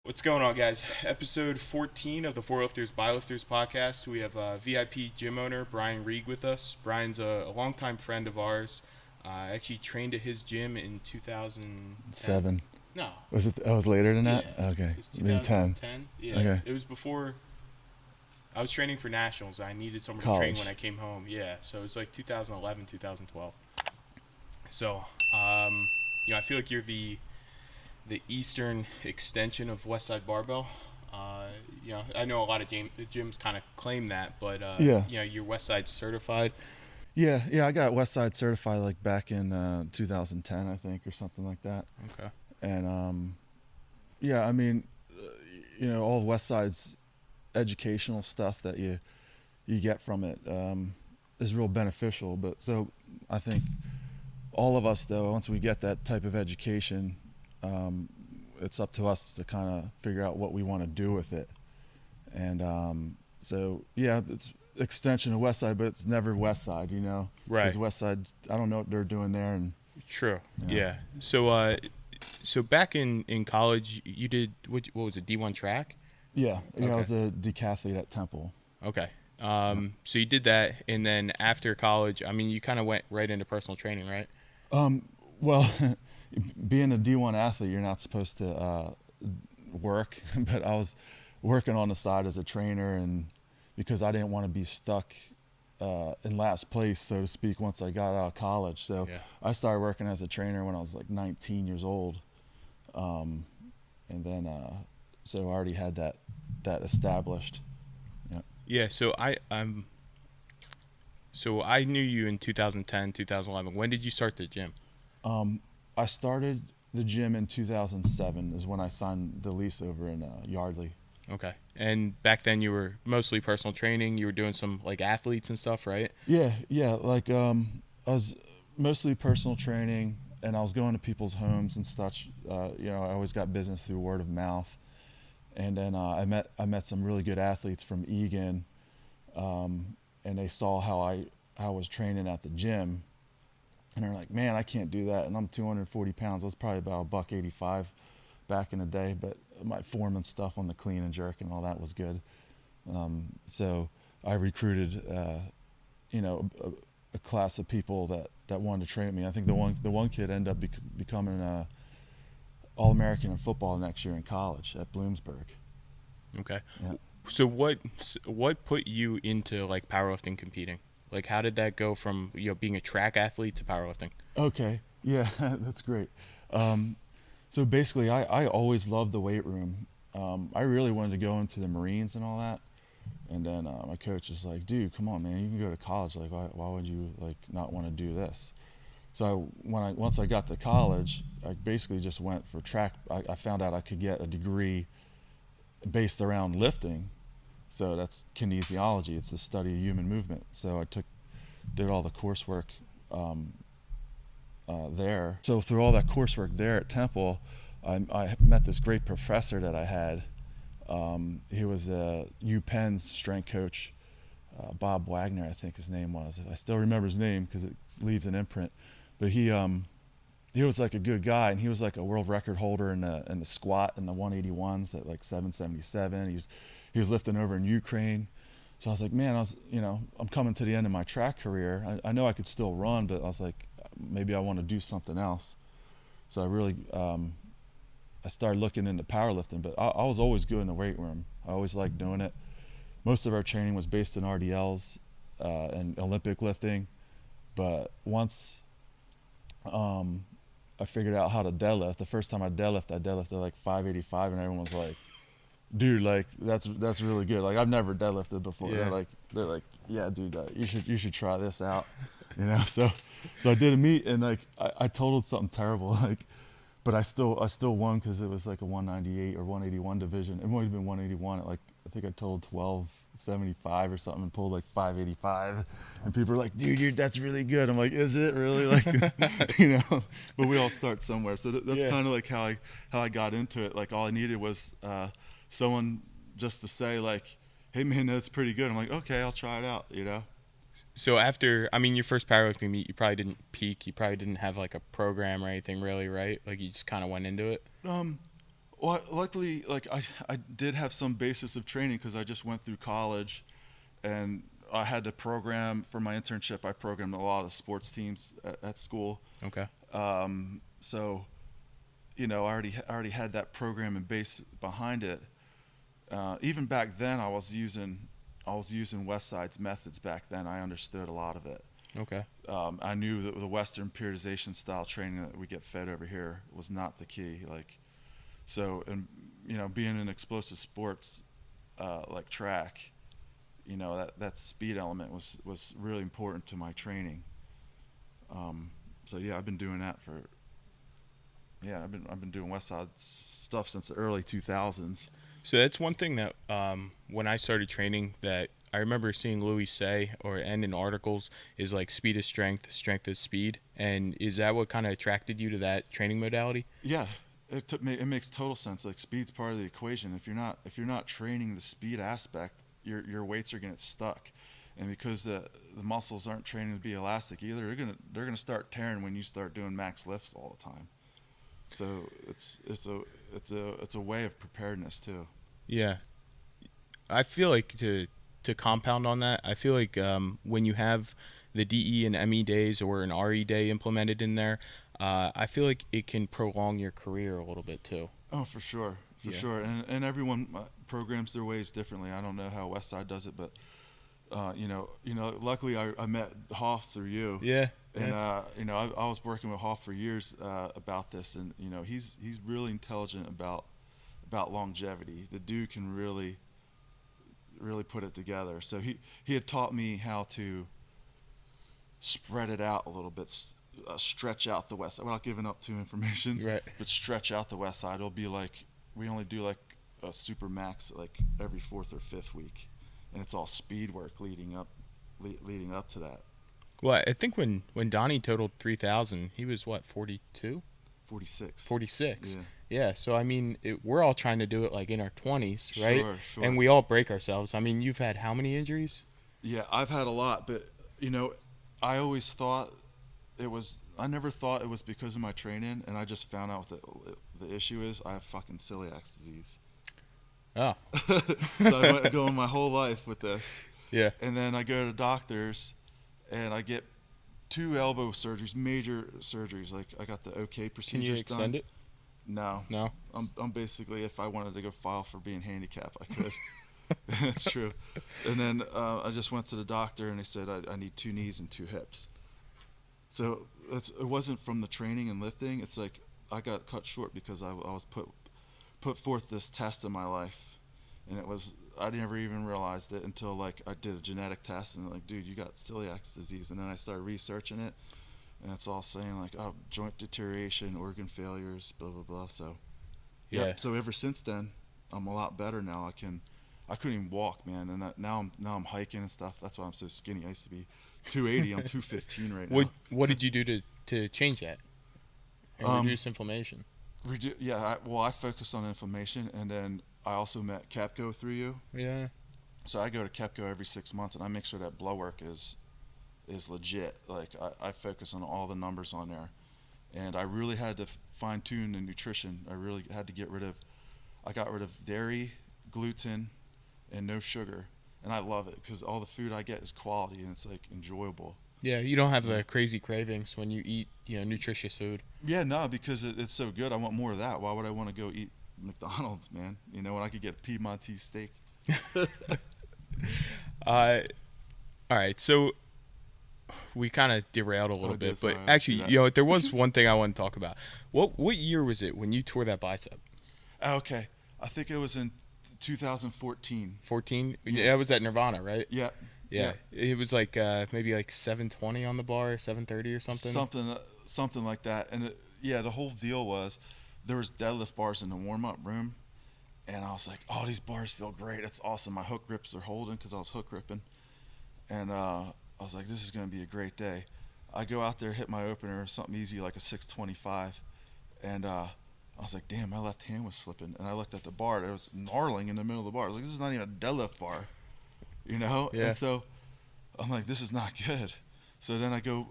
What's going on, guys? Episode 14 of the Four Lifters by Lifters podcast. We have VIP gym owner Brian Reed with us. Brian's a longtime friend of ours. I actually trained at his gym in 2010. 7. No. Was it? Oh, it was later than that? Yeah. Okay. It was Maybe 10. 2010. Yeah. Okay. It was before I was training for nationals. I needed someone to train College. when I came home. Yeah. So it was like 2011, 2012. So, I feel like you're the eastern extension of Westside Barbell. I know a lot of gyms kind of claim that, but Yeah. you're Westside certified. Yeah, I got Westside certified like back in 2010, I think, or something like that. Okay. And yeah, I mean, all Westside's educational stuff that you get from it is real beneficial. But so I think all of us, though, once we get that type of education, it's up to us to kind of figure out what we want to do with it. And so, yeah, it's extension of Westside, but it's never Westside, Right. Because Westside, I don't know what they're doing there. And True. Yeah. Yeah. So back in college, you did what was it? D1 track. yeah, I Okay. was a decathlete at Temple. Okay. So you did that, and then after college, I mean, you kind of went right into personal training, right? Well, being a D1 athlete, you're not supposed to work, but I was working on the side as a trainer, and because I didn't want to be stuck in last place, so to speak, once I got out of college. So Yeah. I started working as a trainer when I was like 19 years old. And then, so I already had that established. Yeah. Yeah. So I knew you in 2010, 2011. When did you start the gym? I started the gym in 2007 is when I signed the lease over in Yardley. Okay. And back then you were mostly personal training. You were doing some like athletes and stuff, right? Yeah. Like I was mostly personal training, and I was going to people's homes and such. I always got business through word of mouth, and then I met some really good athletes from Egan, and they saw how I was training at the gym, and they're like, "Man, I can't do that." And I'm 240 pounds. I was probably about a buck 85 back in the day, but my form and stuff on the clean and jerk and all that was good. So I recruited, a class of people that wanted to train me. I think the one kid ended up becoming All-American in football next year in college at Bloomsburg. Okay. Yeah. So what put you into like powerlifting competing? Like how did that go from being a track athlete to powerlifting? Okay. Yeah, that's great. So basically, I always loved the weight room. I really wanted to go into the Marines and all that. And then my coach is like, "Dude, come on, man, you can go to college. Like, why would you like not want to do this?" So once I got to college, I basically just went for track. I found out I could get a degree based around lifting. So that's kinesiology. It's the study of human movement. So I did all the coursework there. So through all that coursework there at Temple, I met this great professor that I had. He was UPenn's strength coach, Bob Wagner, I think his name was. I still remember his name because it leaves an imprint. But he was like a good guy, and he was like a world record holder in the squat and the 181s at like 777. He was lifting over in Ukraine. So I was like, man, I'm coming to the end of my track career. I know I could still run, but I was like, maybe I want to do something else. So I really, I started looking into powerlifting, but I was always good in the weight room. I always liked doing it. Most of our training was based in RDLs and Olympic lifting. But once I figured out how to deadlift, the first time I deadlifted like 585, and everyone was like, "Dude, like that's really good. Like I've never deadlifted before." Yeah. They're like, "Yeah, dude, you should try this out." So I did a meet, and like I totaled something terrible, like, but I still won because it was like a 198 or 181 division. It might have been 181. At like I think I totaled 1275 or something, and pulled like 585, and people are like, "Dude, that's really good." I'm like, "Is it really?" Like, But we all start somewhere. So that's Yeah. kind of like how I got into it. Like all I needed was someone just to say like, "Hey man, that's pretty good." I'm like, "Okay, I'll try it out." So after, I mean, your first powerlifting meet, you probably didn't peak. You probably didn't have like a program or anything really, right? Like you just kind of went into it. Um, Well, luckily, like I did have some basis of training because I just went through college, and I had to program for my internship. I programmed a lot of sports teams at school. Okay. So, I already had that programming base behind it. Even back then, I was using Westside's methods back then. I understood a lot of it. Okay. I knew that the Western periodization style training that we get fed over here was not the key. Like, so, and being in explosive sports like track, that speed element was really important to my training. So yeah, I've been doing that for I've been doing Westside stuff since the early 2000s. So that's one thing that when I started training that I remember seeing Louis say and in articles is like speed is strength, strength is speed. And is that what kind of attracted you to that training modality? Yeah, it makes total sense. Like speed's part of the equation. If you're not training the speed aspect, your weights are gonna get stuck, and because the muscles aren't training to be elastic either, they're gonna start tearing when you start doing max lifts all the time. So it's a way of preparedness too. Yeah. I feel like to compound on that, I feel like when you have the DE and ME days or an RE day implemented in there, I feel like it can prolong your career a little bit too. Oh, for sure, for Yeah. sure. And everyone programs their ways differently. I don't know how Westside does it, but luckily I met Hoff through you. Yeah. And Yeah. I was working with Hoff for years about this, and he's really intelligent about longevity. The dude can really put it together. So he had taught me how to spread it out a little bit, stretch out the west side without giving up too information, Right. but stretch out the west side. It'll be like we only do like a super max like every fourth or fifth week, and it's all speed work leading up to that. Well, I think when Donnie totaled 3,000, he was what, 42? 46. 46. Yeah. Yeah, so I mean, we're all trying to do it like in our 20s, right? Sure. And we all break ourselves. I mean, you've had how many injuries? Yeah, I've had a lot, but I always thought I never thought it was because of my training, and I just found out the issue is I have fucking celiac disease. Oh. So I went going my whole life with this. Yeah. And then I go to doctors, and I get 2 elbow surgeries, major surgeries. Like I got the OK Can procedures you extend done. it? No. No. I'm basically, if I wanted to go file for being handicapped, I could. That's true. And then I just went to the doctor, and they said I need 2 knees and 2 hips. So it wasn't from the training and lifting. It's like I got cut short because I was put forth this test in my life, and I never even realized it until like I did a genetic test, and like, dude, you got celiac disease. And then I started researching it, and it's all saying like, oh, joint deterioration, organ failures, blah blah blah. So Yeah. So ever since then, I'm a lot better now. I couldn't even walk, man, and now I'm hiking and stuff. That's why I'm so skinny. I used to be 280. I'm 215 right now. What did you do to change that and reduce inflammation? I focus on inflammation, and then I also met Capco through you. Yeah. So I go to Capco every 6 months, and I make sure that blood work is legit. Like I focus on all the numbers on there, and I really had to fine tune the nutrition. I really had to I got rid of dairy, gluten, and no sugar, and I love it because all the food I get is quality and it's like enjoyable. Yeah, you don't have the crazy cravings when you eat, nutritious food. Yeah, no, because it's so good. I want more of that. Why would I want to go eat McDonald's, man? When I could get a Piedmontese steak. All right, so we kind of derailed a little bit, but sorry, actually, there was one thing I want to talk about. What year was it when you tore that bicep? Okay, I think it was in 2014. 14? Yeah. That was at Nirvana, right? Yeah. Yeah. It was like maybe like 720 on the bar, 730 or something. Something like that. And the whole deal was there was deadlift bars in the warm-up room, and I was like, oh, these bars feel great. It's awesome. My hook grips are holding because I was hook gripping, and I was like, this is going to be a great day. I go out there, hit my opener, something easy like a 625, and I was like, damn, my left hand was slipping. And I looked at the bar. It was gnarling in the middle of the bar. I was like, this is not even a deadlift bar, Yeah. And so I'm like, this is not good. So then I go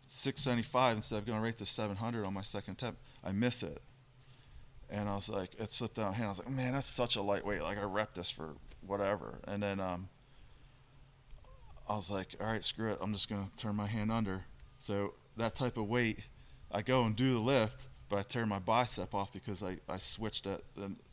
675 instead of going right to 700 on my second attempt. I miss it. And I was like, it slipped out of my hand. I was like, man, that's such a lightweight. Like I rep this for whatever. And then I was like, all right, screw it. I'm just gonna turn my hand under. So that type of weight, I go and do the lift, but I tear my bicep off because I switched at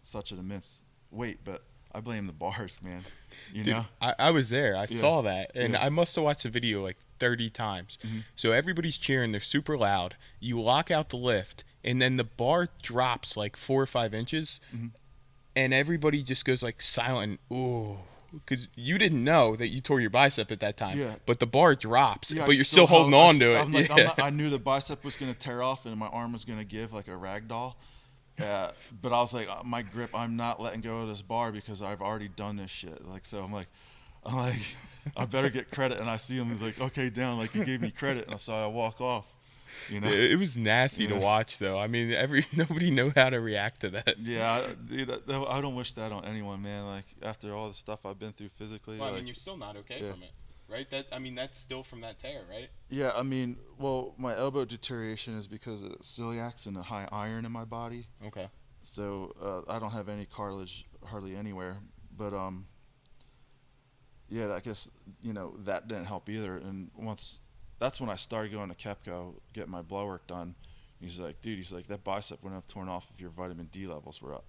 such an immense weight. But I blame the bars, man. You Dude, know? I was there. I Yeah. saw that, and Yeah. I must have watched the video like 30 times. Mm-hmm. So everybody's cheering. They're super loud. You lock out the lift, and then the bar drops like 4 or 5 inches, Mm-hmm. and everybody just goes like silent. Ooh. Because you didn't know that you tore your bicep at that time, Yeah. but the bar drops, Yeah, but you're still holding on to it. I'm like, Yeah. I knew the bicep was gonna tear off and my arm was gonna give like a rag doll. But I was like, my grip, I'm not letting go of this bar because I've already done this shit. Like, so I'm like, I better get credit. And I see him, he's like, okay, down. Like he gave me credit, and so I walk off. You know. It was nasty to Yeah. watch, though. I mean, nobody knew how to react to that. Yeah, dude, I don't wish that on anyone, man. Like after all the stuff I've been through physically. Well, I like, mean, you're still not okay Yeah. from it, right? That's still from that tear, right? Yeah, I mean, well, my elbow deterioration is because of celiacs and the high iron in my body. Okay. So I don't have any cartilage hardly anywhere. But yeah, I guess that didn't help either. And that's when I started going to Kepco, getting my blood work done. He's like, dude, that bicep wouldn't have torn off if your vitamin D levels were up.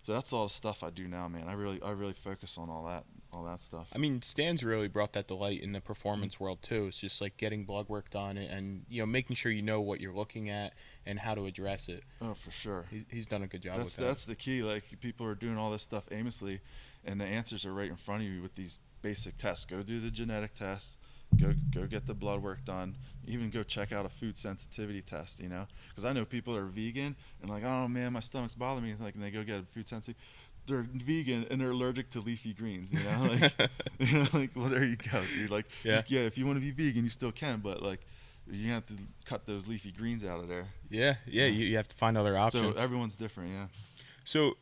So that's all the stuff I do now, man. I really focus on all that stuff. I mean, Stan's really brought that to light in the performance world too. It's just like getting blood work done and making sure you know what you're looking at and how to address it. Oh, for sure. He's done a good job with that. That's the key. Like people are doing all this stuff aimlessly, and the answers are right in front of you with these basic tests. Go do the genetic test. Go get the blood work done. Even go check out a food sensitivity test. Because I know people are vegan and like, oh man, my stomach's bothering me. Like, and they go get a food sensitivity. They're vegan and they're allergic to leafy greens. Well, there you go, dude. Like, Yeah. If you want to be vegan, you still can, but like, you have to cut those leafy greens out of there. Yeah. You have to find other options. So everyone's different, yeah. So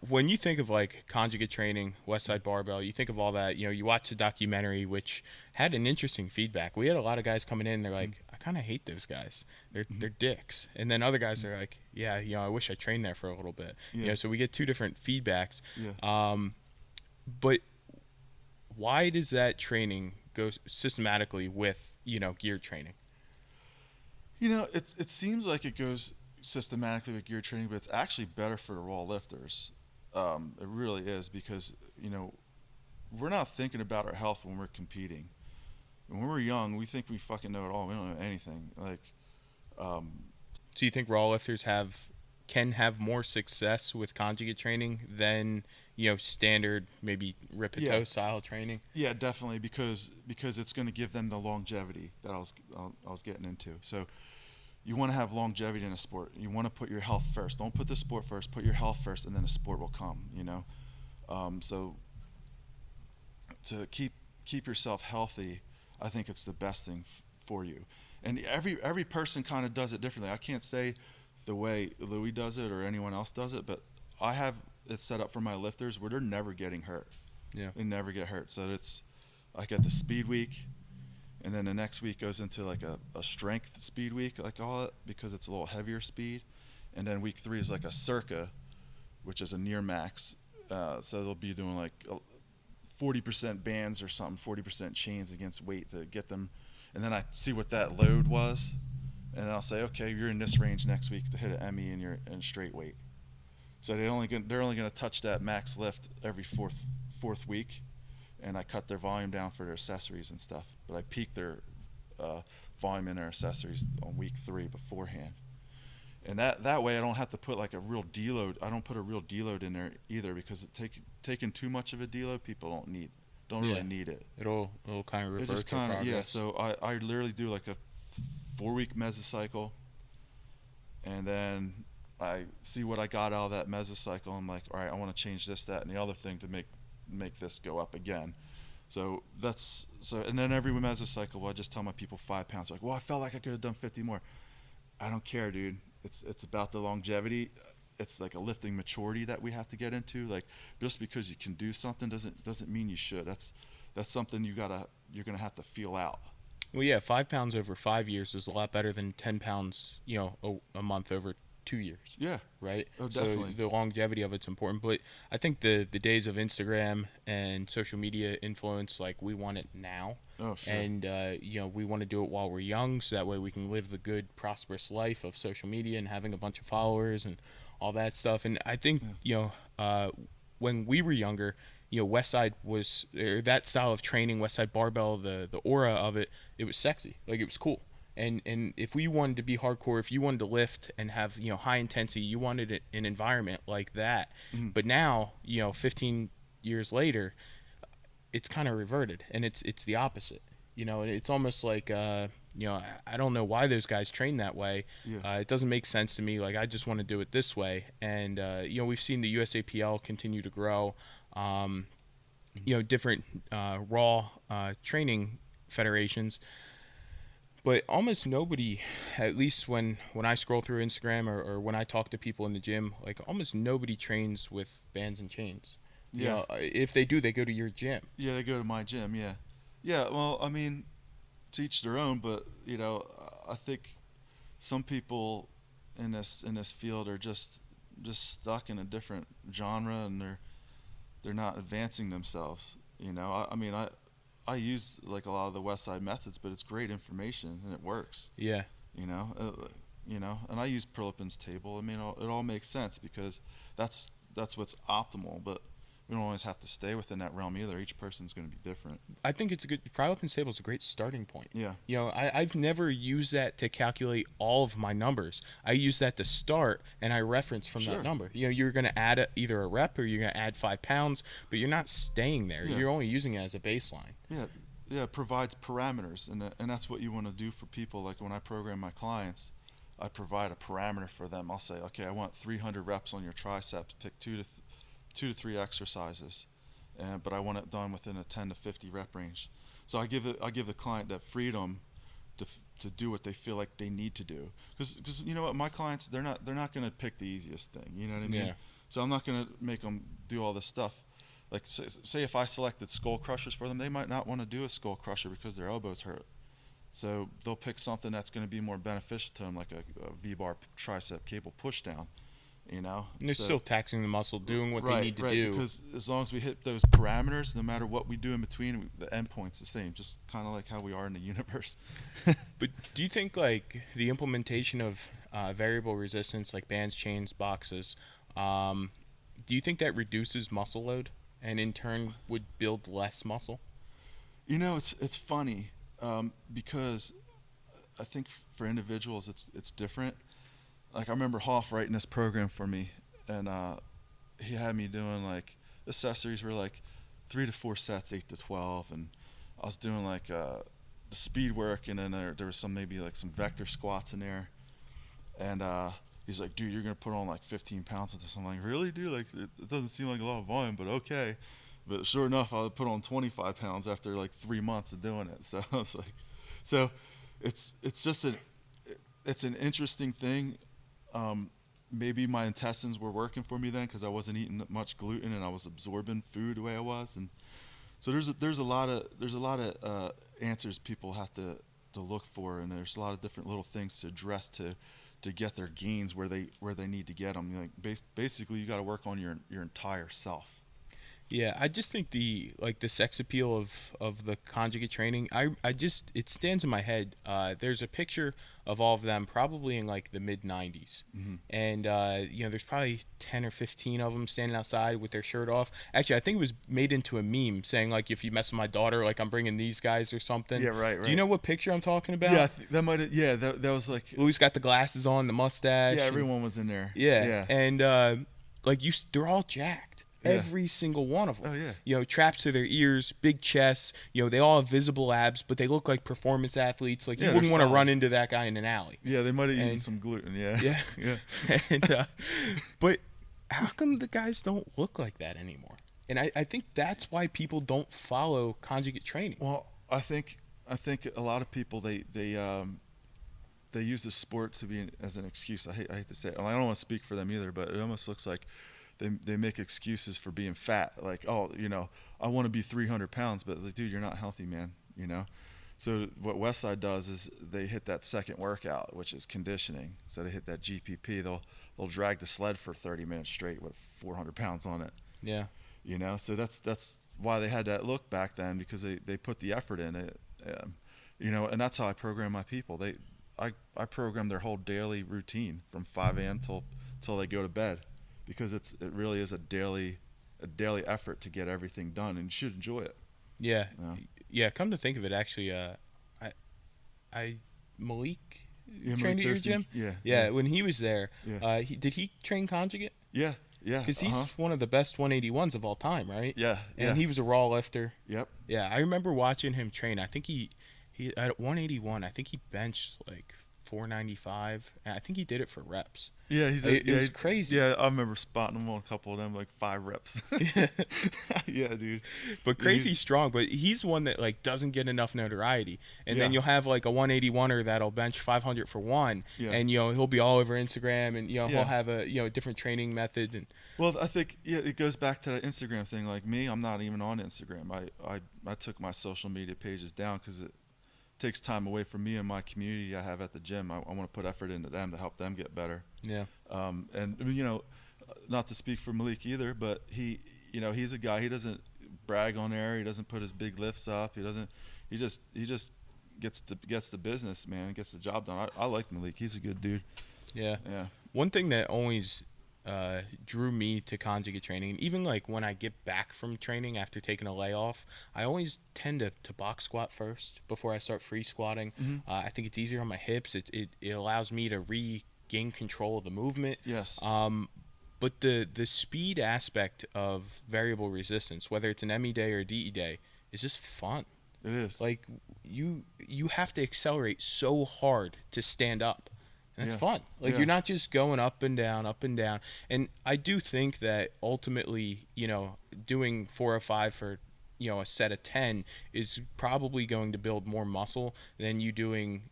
when you think of like conjugate training, Westside Barbell, you think of all that. You watch the documentary, which had an interesting feedback. We had a lot of guys coming in. They're like, I kind of hate those guys. They're dicks. And then other guys are like, yeah, I wish I trained there for a little bit. Yeah. So we get two different feedbacks. Yeah. But why does that training go systematically with gear training? It seems like it goes systematically with gear training, but it's actually better for the raw lifters. It really is, because we're not thinking about our health when we're competing. When we're young, we think we fucking know it all. We don't know anything. Like, so you think raw lifters can have more success with conjugate training than standard maybe rip-a-toe style training? Yeah, definitely, because it's going to give them the longevity that I was getting into. So you want to have longevity in a sport. You want to put your health first. Don't put the sport first. Put your health first, and then the sport will come. So to keep yourself healthy, I think it's the best thing for you. And every person kind of does it differently. I can't say the way Louis does it or anyone else does it, but I have it set up for my lifters where they're never getting hurt. Yeah. They never get hurt. So I get the speed week, and then the next week goes into like a strength speed week, I call it, because it's a little heavier speed. And then week 3 is like a circa, which is a near max. So they'll be doing like 40% bands or something, 40% chains against weight to get them. And then I see what that load was, and I'll say, okay, you're in this range next week to hit an ME and you're in straight weight. So they're only going to touch that max lift every fourth week, and I cut their volume down for their accessories and stuff. But I peak their volume in their accessories on week 3 beforehand. And that way I don't have to put like a real deload. I don't put a real deload in there either, because taking too much of a deload, people don't really need it. It'll kind of It reverse just kind of, progress. So I literally do like a 4-week mesocycle, and then I see what I got out of that mesocycle. I'm like, all right, I want to change this, that, and the other thing to make this go up again. So and then every mesocycle, I just tell my people 5 pounds. Like, well, I felt like I could have done 50 more. I don't care, dude. It's about the longevity. It's like a lifting maturity that we have to get into. Like, just because you can do something doesn't mean you should. That's something you're gonna have to feel out. Well, yeah, 5 pounds over 5 years is a lot better than 10 pounds, a month over 2 years, Yeah. right? Oh, So definitely. the longevity of it's important. But I think the days of Instagram and social media influence, like we want it now, Oh, sure. and we want to do it while we're young, so that way we can live the good, prosperous life of social media and having a bunch of followers and all that stuff. And I think Yeah. when we were younger, Westside was or that style of training, Westside Barbell, the aura of it, it was sexy, like it was cool. And if we wanted to be hardcore, if you wanted to lift and have high intensity, you wanted an environment like that. Mhm. But now 15 years later, it's kind of reverted, and it's the opposite. It's almost like I don't know why those guys train that way. Yeah. It doesn't make sense to me. Like I just want to do it this way, and we've seen the USAPL continue to grow. Um, different raw training federations, but almost nobody, at least when I scroll through Instagram or when I talk to people in the gym, like almost nobody trains with bands and chains. Yeah. If they do, they go to your gym. Yeah, they go to my gym. Yeah. Yeah. Well, I mean, to each their own, but I think some people in this field are just stuck in a different genre, and they're not advancing themselves. I mean, I use like a lot of the West Side methods, but it's great information and it works. Yeah. You know, and I use Prilipin's table. I mean, it all makes sense because that's what's optimal. But we don't always have to stay within that realm either. Each person's going to be different. I think it's a good Prilipin's table is a great starting point. Yeah. I've never used that to calculate all of my numbers. I use that to start, and I reference from that Sure. number. You're going to add either a rep or you're going to add 5 pounds, but you're not staying there. Yeah. You're only using it as a baseline. Yeah. Yeah. It provides parameters, and that's what you want to do for people. Like when I program my clients, I provide a parameter for them. I'll say, okay, I want 300 reps on your triceps. Pick two to three exercises, but I want it done within a 10 to 50 rep range. So I give the client that freedom to do what they feel like they need to do. Because you know what, my clients, they're not going to pick the easiest thing. You know what I mean? Yeah. So I'm not going to make them do all this stuff. Like say if I selected skull crushers for them, they might not want to do a skull crusher because their elbows hurt. So they'll pick something that's going to be more beneficial to them, like a V-bar tricep cable push down. And they're So still taxing the muscle, doing what they need to right, do. because as long as we hit those parameters, no matter what we do in between, the endpoint's the same, just kind of like how we are in the universe. But do you think like the implementation of variable resistance, like bands, chains, boxes, do you think that reduces muscle load and in turn would build less muscle? It's funny because I think for individuals it's different. Like I remember Hoff writing this program for me, and he had me doing like accessories were like 3 to 4 sets, 8 to 12, and I was doing like the speed work, and then there was some maybe like some vector squats in there, and he's like, dude, you're gonna put on like 15 pounds of this. I'm like, really, dude? Like it doesn't seem like a lot of volume, but okay. But sure enough, I put on 25 pounds after like 3 months of doing it. So I was like, so it's just it's an interesting thing. Maybe my intestines were working for me then because I wasn't eating much gluten and I was absorbing food the way I was, and so there's a lot of answers people have to look for, and there's a lot of different little things to address to get their gains where they need to get them. Like basically, you got to work on your entire self. Yeah, I just think the sex appeal of the conjugate training. I just it stands in my head. There's a picture of all of them probably in like the mid '90s, Mm-hmm. and there's probably 10 or 15 of them standing outside with their shirt off. Actually, I think it was made into a meme saying like if you mess with my daughter, like I'm bringing these guys or something. Yeah, right, Do you right. know what picture I'm talking about? Yeah, that might. Yeah, that was like. Louis got the glasses on, the mustache. Yeah, and- everyone was in there. yeah, Yeah. and like they're all jacked. Yeah. Every single one of them. Oh yeah. Traps to their ears, big chests. They all have visible abs, but they look like performance athletes. Like Yeah, you they're wouldn't want to solid. run into that guy in an alley. Yeah, they might have eaten And- some gluten. Yeah. Yeah. Yeah. and but how come the guys don't look like that anymore? And I think that's why people don't follow conjugate training. Well, I think a lot of people they use the sport to be as an excuse. I hate to say it. I don't want to speak for them either, but it almost looks like they make excuses for being fat. Like, oh, I want to be 300 pounds, but like, dude, you're not healthy, man. So what Westside does is they hit that second workout, which is conditioning. So they hit that GPP. They'll drag the sled for 30 minutes straight with 400 pounds on it. Yeah. You know, so that's why they had that look back then, because they put the effort in it. You know, and that's how I program my people. I program their whole daily routine from 5 a.m. till they go to bed, because it really is a daily effort to get everything done, and you should enjoy it. Yeah. You know? Yeah. Come to think of it, actually, I Malik Yeah, trained Malik at your Thurston, gym. yeah, Yeah. yeah. When he was there, Yeah. did he train conjugate? Yeah, yeah. Because he's one of the best 181s of all time, right? Yeah, And yeah. he was a raw lifter. Yep. Yeah, I remember watching him train. I think he at 181. I think he benched like 495. And I think he did it for reps. Yeah, he did. It was crazy. Yeah, I remember spotting him on a couple of them, like 5 reps. Yeah, dude. But crazy strong. But he's one that like doesn't get enough notoriety. And then Yeah. you'll have like a 181er that'll bench 500 for one, Yeah. and he'll be all over Instagram, and Yeah. he'll have a different training method. And Well, I think it goes back to that Instagram thing. Like me, I'm not even on Instagram. I took my social media pages down because it takes time away from me and my community I have at the gym. I want to put effort into them to help them get better. yeah, And you know, not to speak for Malik either, but he's a guy. He doesn't brag on air. He doesn't put his big lifts up. He doesn't. He just gets the business, man. Gets the job done. I like Malik. He's a good dude. yeah. Yeah. One thing that always drew me to conjugate training, and even like when I get back from training after taking a layoff, I always tend to box squat first before I start free squatting. Mm-hmm. I think it's easier on my hips. It allows me to regain control of the movement. Yes. But the speed aspect of variable resistance, whether it's an ME day or a DE day, is just fun. It is. Like you have to accelerate so hard to stand up. And it's fun. Like Yeah. you're not just going up and down, up and down. And I do think that ultimately, doing 4 or 5 for, a set of 10 is probably going to build more muscle than you doing,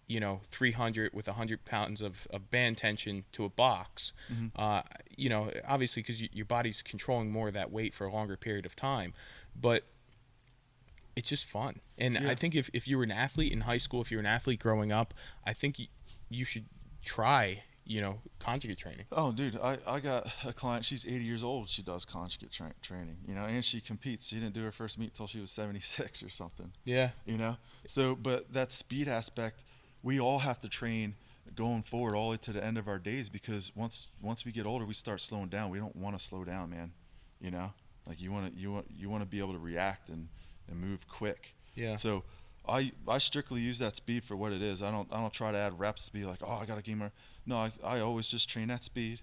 300 with 100 pounds of band tension to a box. Mm-hmm. Obviously because your body's controlling more of that weight for a longer period of time. But it's just fun. And Yeah. I think if you were an athlete in high school, if you were an athlete growing up, I think you should try, conjugate training. Oh, dude, I got a client. She's 80 years old. She does conjugate training, and she competes. She didn't do her first meet till she was 76 or something. Yeah. So, but that speed aspect, we all have to train going forward all the way to the end of our days, because once we get older, we start slowing down. We don't want to slow down, man. Like you want to be able to react and move quick. Yeah. So I strictly use that speed for what it is. I don't try to add reps to be like, oh, I got to gain more. No, I always just train that speed,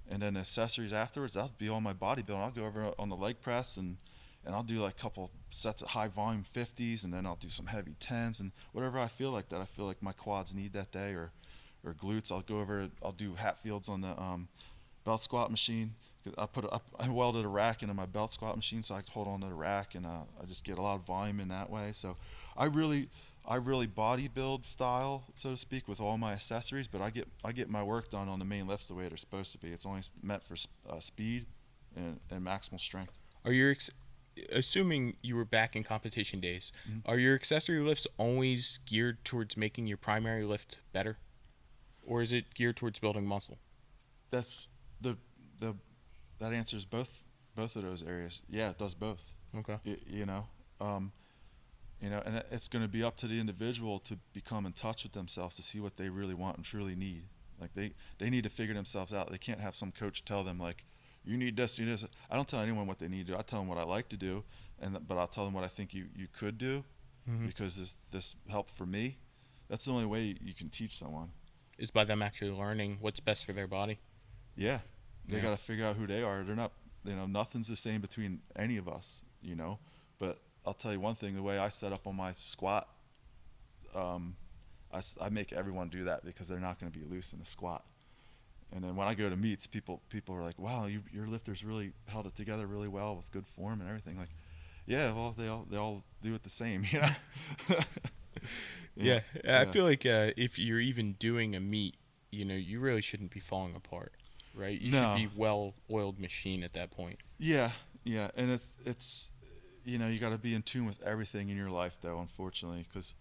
and then accessories afterwards. That'll be all my bodybuilding. I'll go over on the leg press and I'll do like a couple sets of high volume 50s, and then I'll do some heavy 10s and whatever I feel like that. I feel like my quads need that day, or glutes. I'll go over. I'll do Hatfields on the belt squat machine. I welded a rack into my belt squat machine, so I can hold on to the rack, and I just get a lot of volume in that way. So I really bodybuild style, so to speak, with all my accessories, but I get my work done on the main lifts the way they're supposed to be. It's only meant for speed and maximal strength. Are your assuming you were back in competition days, Mm-hmm. are your accessory lifts always geared towards making your primary lift better, or is it geared towards building muscle? That's that answers both of those areas. Yeah, it does both. Okay. And it's going to be up to the individual to become in touch with themselves, to see what they really want and truly need. Like they need to figure themselves out. They can't have some coach tell them like, you need this, you need this. I don't tell anyone what they need to do. I tell them what I like to do, but I'll tell them what I think you could do, because this helped for me. That's the only way you can teach someone. Is by them actually learning what's best for their body. Yeah. They Yeah. got to figure out who they are. They're not, nothing's the same between any of us, but I'll tell you one thing, the way I set up on my squat, I make everyone do that, because they're not going to be loose in the squat. And then when I go to meets, people are like, wow, your lifters really held it together really well with good form and everything. Like, yeah, well, they all do it the same, Yeah. I feel like if you're even doing a meet, you really shouldn't be falling apart, right? You No. should be well-oiled machine at that point. Yeah, and it's you got to be in tune with everything in your life, though, unfortunately, because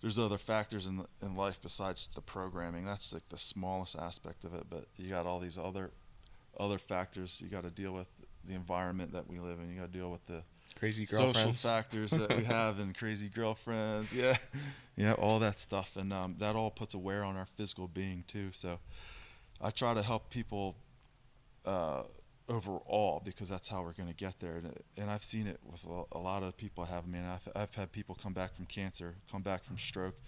there's other factors in life besides the programming. That's like the smallest aspect of it, but you got all these other factors you got to deal with. The environment that we live in, you got to deal with the Crazy social girlfriends. factors that we have, and crazy girlfriends, yeah, all that stuff, and that all puts a wear on our physical being too. So I try to help people overall, because that's how we're going to get there. And I've seen it with a lot of people. I've had people come back from cancer, come back from stroke,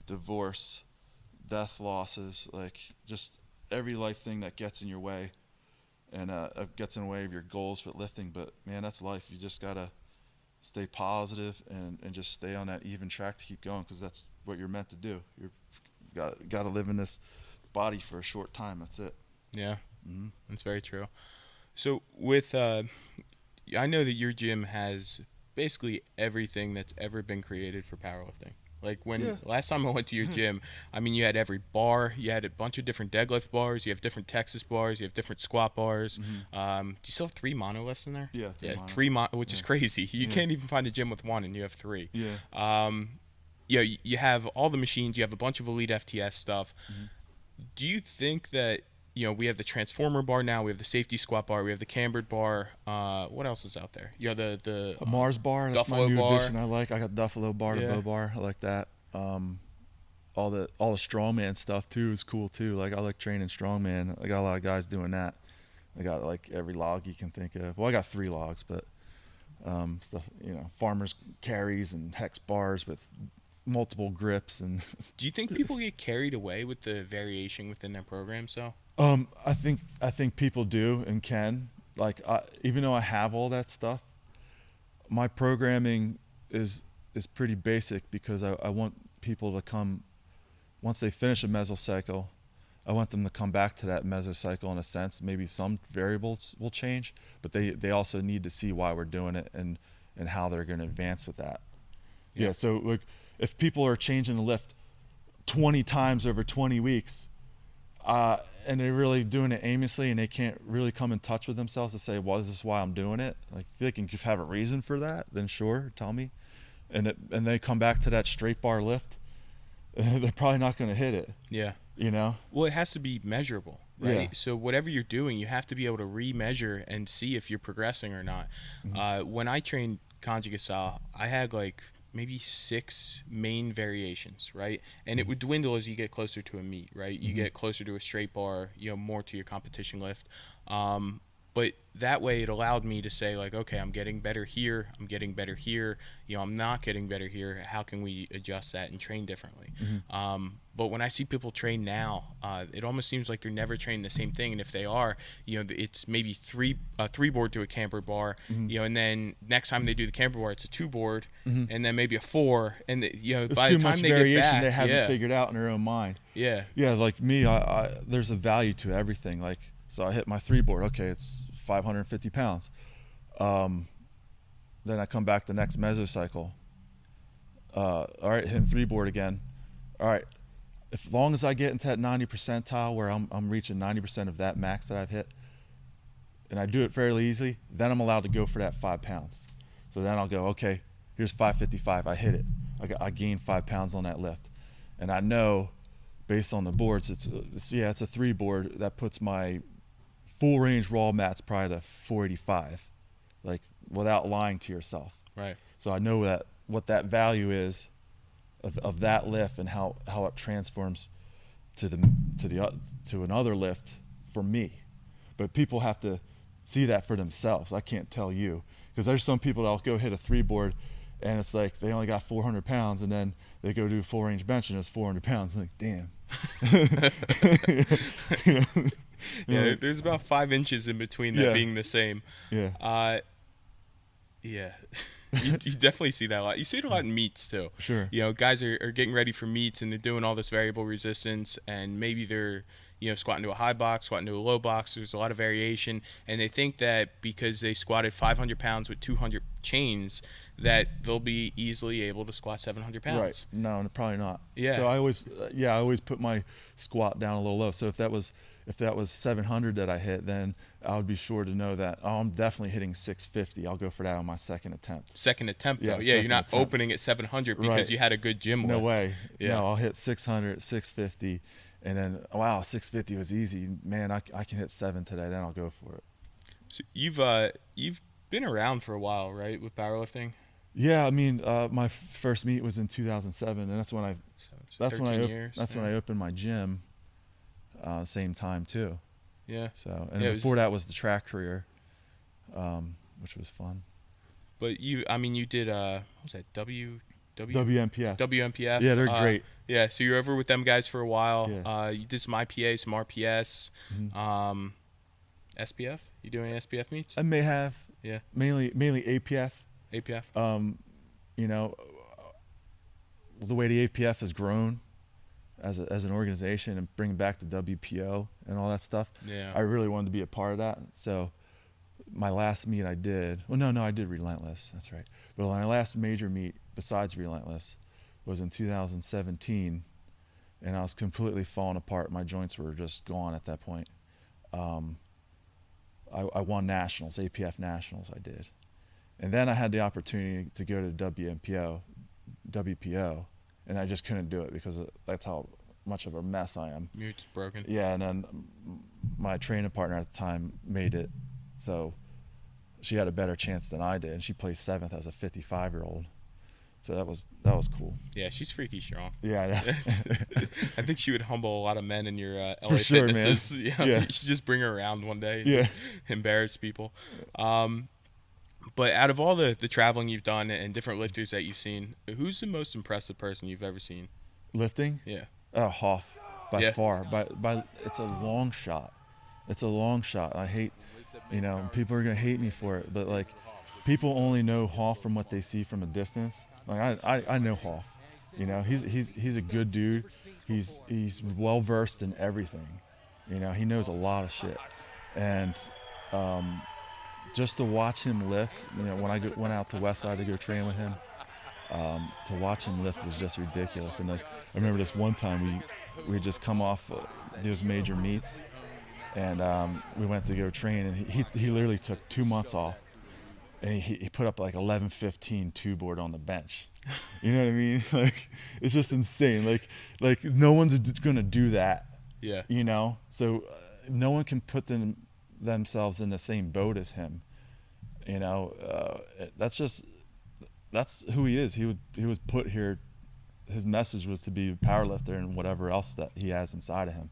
divorce, death, losses, like just every life thing that gets in your way, and gets in the way of your goals for lifting. But man, that's life. You just gotta stay positive and just stay on that even track to keep going, because that's what you're meant to do. You gotta live in this body for a short time. That's it. Yeah, Mm-hmm. that's very true. So with, I know that your gym has basically everything that's ever been created for powerlifting. Like last time I went to your gym, I mean, you had every bar, you had a bunch of different deadlift bars, you have different Texas bars, you have different squat bars. Mm-hmm. Do you still have 3 monoliths in there? Yeah, three which is crazy. You can't even find a gym with 1, and you have 3. Yeah. You have all the machines, you have a bunch of elite FTS stuff. Mm-hmm. Do you think that, we have the transformer bar now, we have the safety squat bar, we have the cambered bar. What else is out there? The Mars bar. That's Buffalo my new bar. addition. I got Buffalo bar to Bow bar. I like that. All the strongman stuff too is cool too. Like I like training strongman. I got a lot of guys doing that. I got like every log you can think of. Well, I got 3 logs, but stuff, farmers carries and hex bars with multiple grips. And do you think people get carried away with the variation within their programs though? I think people do and can. Like even though I have all that stuff, my programming is pretty basic, because I want people to come once they finish a mesocycle. I want them to come back to that mesocycle in a sense. Maybe some variables will change, but they also need to see why we're doing it and how they're going to advance with that. Yeah. So like if people are changing the lift 20 times over 20 weeks, and they're really doing it aimlessly, and they can't really come in touch with themselves to say, well, this is why I'm doing it. Like if they can have a reason for that, then sure, tell me. And they come back to that straight bar lift, they're probably not going to hit it. Yeah. Well, it has to be measurable, right? Yeah. So whatever you're doing, you have to be able to remeasure and see if you're progressing or not. Mm-hmm. When I trained conjugate style, I had like maybe 6 main variations, right? And it would dwindle as you get closer to a meet, right? You get closer to a straight bar, more to your competition lift. But that way it allowed me to say, like, okay, I'm getting better here, I'm getting better here, I'm not getting better here. How can we adjust that and train differently? But when I see people train now, it almost seems like they're never training the same thing. And if they are, it's maybe 3 board to a camber bar, and then next time they do the camber bar, it's a 2 board, and then maybe a 4. And by the time they variation get back, they haven't figured out in their own mind. Yeah. Like me, I there's a value to everything. Like, so I hit my 3 board. Okay, it's 550 pounds. Then I come back the next mesocycle. All right, hitting 3 board again. All right, as long as I get into that 90 percentile where I'm reaching 90% of that max that I've hit, and I do it fairly easily, then I'm allowed to go for that 5 pounds. So then I'll go, okay, here's 555. I hit it. I gained 5 pounds on that lift, and I know based on the boards, it's a 3 board that puts my full range raw mats probably to 485, like without lying to yourself. Right. So I know what that value is of that lift and how it transforms to another lift for me. But people have to see that for themselves. I can't tell you, because there's some people that'll go hit a 3 board and it's like they only got 400 pounds, and then they go do full range bench and it's 400 pounds. I'm like, damn. Yeah, there's about 5 inches in between that being the same. Yeah. Yeah. you definitely see that a lot. You see it a lot in meets too. Sure. Guys are getting ready for meets, and they're doing all this variable resistance, and maybe they're squatting to a high box, squatting to a low box. There's a lot of variation, and they think that because they squatted 500 pounds with 200 chains, that they'll be easily able to squat 700 pounds. Right. No, probably not. Yeah. So I always put my squat down a little low. So if if that was 700 that I hit, then I would be sure to know that, oh, I'm definitely hitting 650. I'll go for that on my second attempt. Second attempt, though. Yeah, you're second not attempt. opening at 700 because Right. you had a good gym No lift. way. Yeah. No, I'll hit 600, 650, and then, wow, 650 was easy. Man, I can hit 7 today, then I'll go for it. So you've been around for a while, right, with powerlifting? Yeah, I mean, my first meet was in 2007, and that's when I So it's that's when 13 years. that's when I opened my gym. Same time too. Yeah. So, and Yeah, before that was the track career, which was fun. But you did what was that WMPF. WMPF? Yeah, they're great. Yeah, so you were over with them guys for a while. Yeah. You did some IPA, some RPS, Mhm. SPF. You doing any SPF meets? I may have. Yeah. Mainly APF. APF. You know, the way the APF has grown as an organization and bring back the WPO and all that stuff. Yeah. I really wanted to be a part of that. So my last meet I did, I did Relentless. That's right. But my last major meet besides Relentless was in 2017, and I was completely falling apart. My joints were just gone at that point. I won nationals, APF nationals I did. And then I had the opportunity to go to WPO, and I just couldn't do it because that's how much of a mess I am. You're just broken. Yeah, and then my training partner at the time made it, so she had a better chance than I did, and she placed 7th as a 55-year-old. So that was cool. Yeah, she's freaky strong. Yeah. I think she would humble a lot of men in your LA For sure, man. fitnesses. Yeah. You should just bring her around one day and Yeah. just embarrass people. But out of all the traveling you've done and different lifters that you've seen, who's the most impressive person you've ever seen? Lifting? Yeah. Hoff, by Yeah. far. By it's a long shot. It's a long shot. I hate, people are gonna hate me for it, but like, people only know Hoff from what they see from a distance. Like I know Hoff. He's a good dude. He's well versed in everything. He knows a lot of shit, and just to watch him lift. When I went out to Westside to go train with him, to watch him lift was just ridiculous. And like, I remember this one time we had just come off those major meets, and we went to go train, and he literally took 2 months off, and he put up like 11:15 two-board on the bench. You know what I mean? Like, it's just insane. Like no one's gonna do that. Yeah. So no one can put themselves in the same boat as him. That's who he is. He was put here. His message was to be a powerlifter and whatever else that he has inside of him.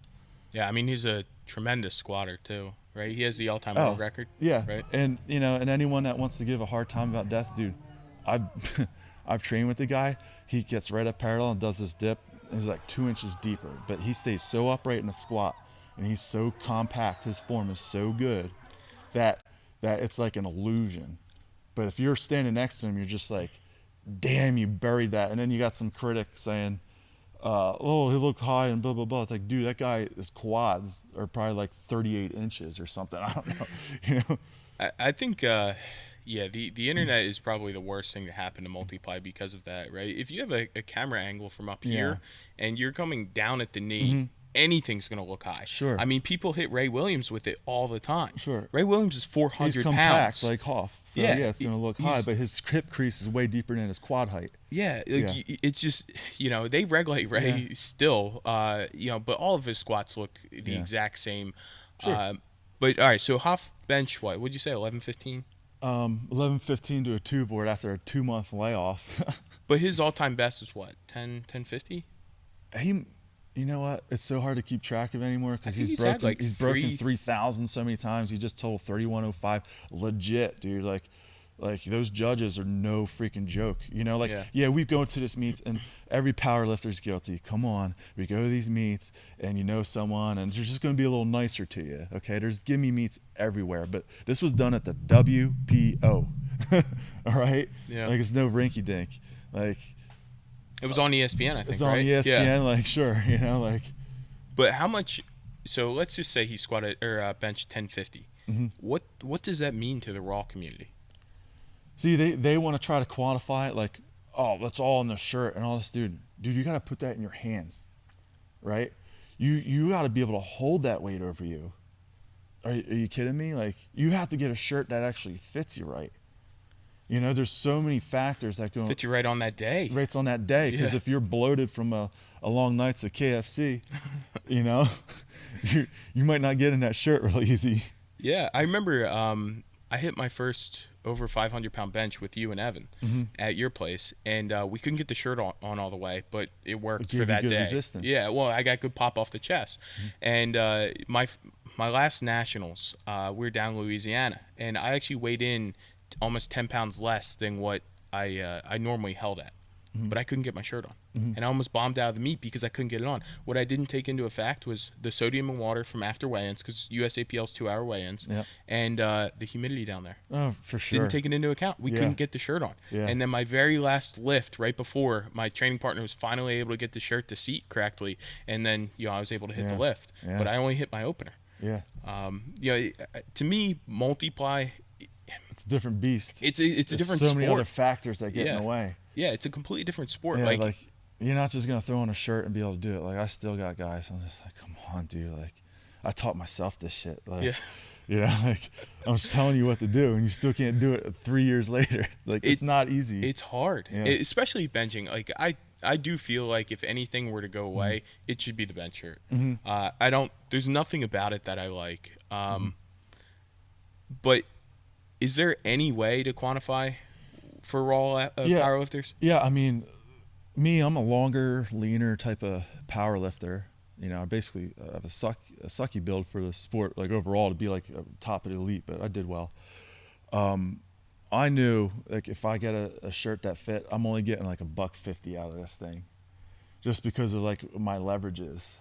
Yeah, I mean, he's a tremendous squatter too, right? He has the all-time world record. Yeah. Right. And and anyone that wants to give a hard time about death, dude, I've trained with the guy. He gets right up parallel and does this dip. He's like 2 inches deeper, but he stays so upright in a squat, and he's so compact. His form is so good that it's like an illusion. But if you're standing next to him, you're just like, damn, you buried that. And then you got some critic saying, oh, he looked high and blah, blah, blah. It's like, dude, that guy, his quads are probably like 38 inches or something. I don't know. I think, the internet is probably the worst thing to happen to multiply because of that, right? If you have a camera angle from up here and you're coming down at the knee, anything's going to look high. Sure. I mean, people hit Ray Williams with it all the time. Sure. Ray Williams is 400 He's compact pounds. like Hoff. So Yeah, it's going to look high, but his hip crease is way deeper than his quad height. Yeah, it's just, they regulate Ray still, but all of his squats look the exact same. Sure. But all right, so Hoff bench, what would you say, 11:15? 11:15 to a two board after a 2 month layoff. But his all-time best is what, 10:50? You know what? It's so hard to keep track of anymore because he's had, like, he's broken 3,000 so many times. He just totaled 3105. Legit, dude. Like those judges are no freaking joke. We go to this meets and every power lifter's guilty. Come on, we go to these meets and you know someone and they're just going to be a little nicer to you. Okay, there's gimme meets everywhere, but this was done at the WPO. All right. Yeah. Like, it's no rinky dink. Like, it was on ESPN, I think. it's on right? ESPN. Yeah. Like, sure, like. But how much? So let's just say he squatted or bench 1050. What does that mean to the Raw community? See, they want to try to quantify it like, oh, that's all in the shirt and all this, dude. You got to put that in your hands, right? you got to be able to hold that weight over you. Are you kidding me? Like, you have to get a shirt that actually fits you right. You know, there's so many factors that go Fits you right on that day. rates on that day. Because Yeah. if you're bloated from a long nights of KFC, you know, you might not get in that shirt real easy. Yeah, I remember I hit my first over 500-pound bench with you and Evan at your place, and we couldn't get the shirt on all the way, but it worked It for gave you that good day. resistance. Yeah, well, I got good pop off the chest, and my last nationals, we were down in Louisiana, and I actually weighed in almost 10 pounds less than what I normally held at. But I couldn't get my shirt on. And I almost bombed out of the meet because I couldn't get it on. What I didn't take into effect was the sodium and water from after weigh-ins, because USAPL's 2-hour weigh-ins, Yep. and the humidity down there. Oh, for sure. Didn't take it into account. We Yeah. couldn't get the shirt on. Yeah. And then my very last lift, right before, my training partner was finally able to get the shirt to seat correctly, and then I was able to hit the Yeah. lift. Yeah. But I only hit my opener. Yeah. To me, multiply, It's a different beast. it's a There's different so sport. many other factors that get in Yeah. the way. Yeah, it's a completely different sport. Yeah, like like, you're not just gonna throw on a shirt and be able to do it. Like, I still got guys. I'm just like, come on, dude. Like, I taught myself this shit. Like, Yeah. you know, like, I'm just telling you what to do, and you still can't do it 3 years later. Like, it's not easy. It's hard, Yeah. especially benching. Like I do feel like if anything were to go away, it should be the bench shirt. I don't. There's nothing about it that I like. But is there any way to quantify for raw Yeah. powerlifters? Yeah, I mean, me, I'm a longer, leaner type of power lifter. You know, I basically have a sucky build for the sport, like overall to be like a top of the elite, but I did well. I knew, like, if I get a shirt that fit, I'm only getting like $150 out of this thing, just because of like my leverages,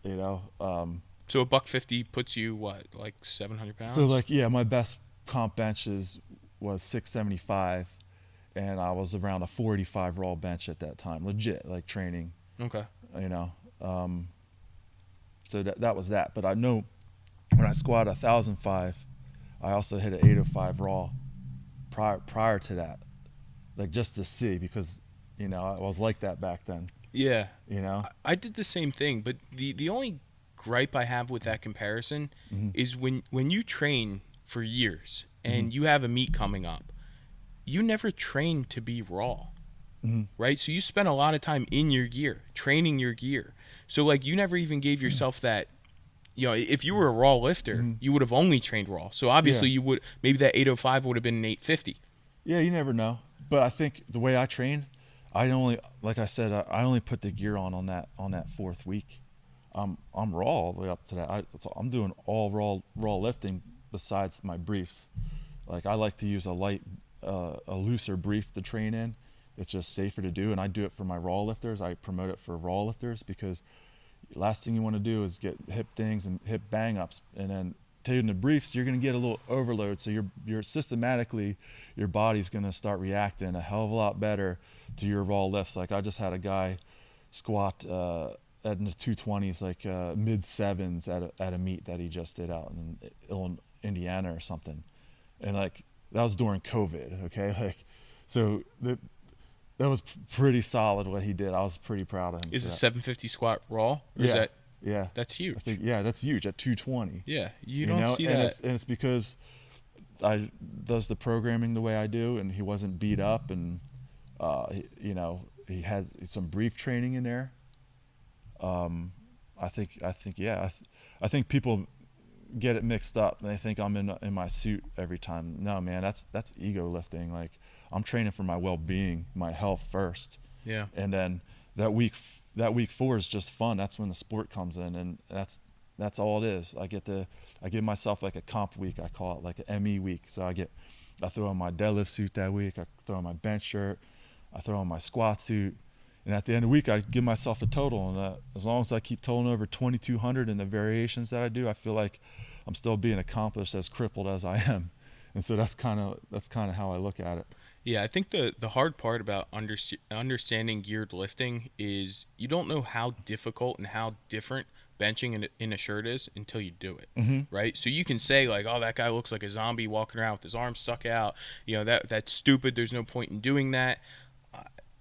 you know. So $150 puts you what, like 700 pounds? So like, yeah, my best comp benches was 675, and I was around a 485 raw bench at that time, legit, like training, Okay. you know. So that was that. But I know when I squat 1,005, I also hit an 805 raw prior to that, like just to see, because, you know, I was like that back then, Yeah. you know. I did the same thing, but the only gripe I have with that comparison is when you train for years and you have a meet coming up, you never train to be raw, right? So you spend a lot of time in your gear, training your gear. So like you never even gave yourself that, if you were a raw lifter, you would have only trained raw. So obviously Yeah. you would, maybe that 805 would have been an 850. Yeah, you never know. But I think the way I train, like I said, I only put the gear on that fourth week. I'm raw all the way up to that. I'm doing all raw lifting besides my briefs. Like, I like to use a looser brief to train in. It's just safer to do, and I do it for my raw lifters. I promote it for raw lifters because last thing you want to do is get hip dings and hip bang ups, and then taking the briefs, you're going to get a little overload. So you're systematically, your body's going to start reacting a hell of a lot better to your raw lifts. Like, I just had a guy squat at in the 220s, like mid sevens at a meet that he just did out in Indiana or something, and like that was during COVID. Okay, like, so that was pretty solid what he did. I was pretty proud of him. Is for a that. 750 squat raw? Or is Yeah. that, Yeah, that's huge. I think, yeah, that's huge at 220. Yeah, you don't see and that. it's because I does the programming the way I do, and he wasn't beat up, and he had some brief training in there. I think people get it mixed up, and they think I'm in my suit every time. No, man, that's ego lifting. Like, I'm training for my well-being, my health first. Yeah. And then that week 4 is just fun. That's when the sport comes in, and that's all it is. I give myself like a comp week. I call it like an ME week. So I throw on my deadlift suit that week. I throw on my bench shirt. I throw on my squat suit. And at the end of the week, I give myself a total. And as long as I keep totaling over 2,200 in the variations that I do, I feel like I'm still being accomplished, as crippled as I am. And so that's kind of how I look at it. Yeah, I think the hard part about understanding geared lifting is you don't know how difficult and how different benching in a shirt is until you do it, right? So you can say like, oh, that guy looks like a zombie walking around with his arms stuck out. That's stupid. There's no point in doing that.